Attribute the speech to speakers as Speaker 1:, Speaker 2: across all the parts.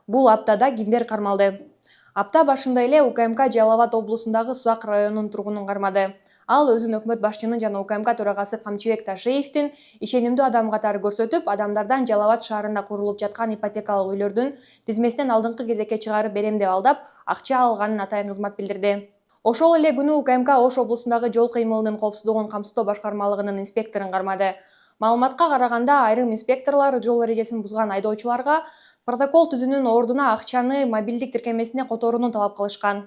Speaker 1: Бул аптада кимдер кармалды? Апта башында эле УКМК Жалал Абад облусундагы Сузак районунун тургунун кармады. Ал өзүн өкмөт башчынын жана УКМК төрагасы Камчыбек Ташиевдин ишенимдүү адам катары көрсөтүп, адамдардан Жалал Абад шаарында курулуп жаткан ипотекалык үйлөрдүн тизмесинен алдыңкы кезекке чыгарып берем деп алдап, акча алганын атайын кызмат билдирди. Ошол эле күнү УКМК Ош облусундагы жол кыймылынын коопсуздугун камсыздоо башкармалыгынын инспекторун кармады. Маалыматка караганда, айрым инспекторлор жол эрежесин бузган айдоочуларга протокол түзүүнүн ордуна акчаны мобилдик тиркемесине которууну талап кылышкан.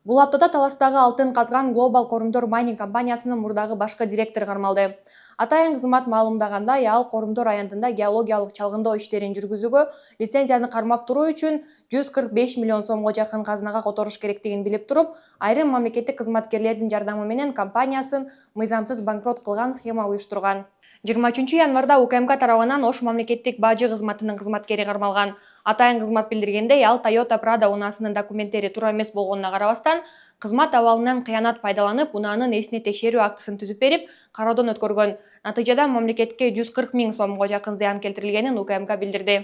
Speaker 1: Бул аптада Таластагы алтын казган Global Корумдор Майнинг компаниясынын мурдагы башкы директору кармалды. Атайын кызмат маалымдагандай, ал Корумдор аянтында геологиялык чалгындоо иштерин жүргүзүүгө лицензияны кармап туруу үчүн 145 миллион сомго жакын казынага которуш керектигин билип туруп, айрым мамлекеттик кызматкерлердин жардамы менен компаниясын мыйзамсыз банкрот кылган схема уюштурган. 23 январда УКМК тарабынан Ош мамлекеттик бажы кызматынын кызматкери кармалган. Атайын кызмат билдиргендей, ал Toyota Prado унаасынын документтери туура эмес болгонуна карабастан, кызмат абалынан кыянат пайдаланып, унаанын ээсине текшерүү актысын түзүп берип, кароодон өткөргөн. Натыйжада мамлекетке 140 миң сомго жакын зыян келтирилгенин УКМК билдирди.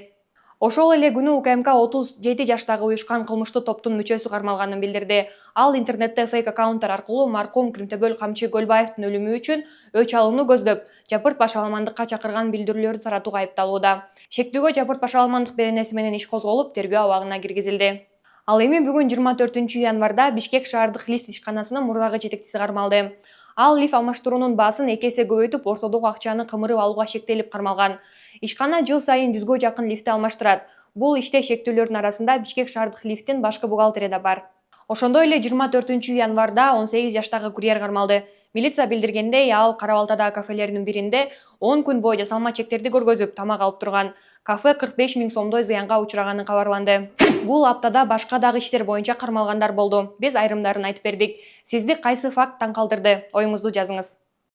Speaker 1: Ошол эле күнү УКМК 37 жаштагы уюшкан кылмыштуу топтун мүчөсү кармалганын билдирди. Ал интернетте фейк аккаунттар аркылуу маркум Кримтөбөл Камчы Көлбаевдин өлүмү үчүн өч алууну көздөп, жапырт башаламандыкка чакырган билдирүүлөрдү таратууга айыпталууда. Шектүүгө жапырт башаламандык беренеси менен иш козголуп, тергөө абагына киргизилди. Ал эми бүгүн 24 январда Бишкек шаардык лифт ишканасынын мурдагы жетекчиси кармалды. Ал лифт алмаштыруунун баасын 2 эсе көбөйтүп, ортодогу акчаны кымырып алууга шектелип кармалган. Ишкана жыл сайын 100гө жакын лифтти алмаштырат. Бул иште шектүүлөрдүн арасында Бишкек шаардык лифттин башкы бухгалтери да бар. Ошондой эле 24 январда 18 жаштагы курьер кармалды. Милиция билдиргендей, ал Кара-Балтадагы кафелердин биринде 10 күн бою жасалма чектерди көргөзүп, тамак алып турган. Кафе 45 миң сомдой зыянга учураганы кабарланды. Бул аптада башка дагы иштер боюнча кармалгандар болду. Биз айрымдарын айтып бердик. Сизди кайсы факт таң калтырды? Оюңузду жазыңыз.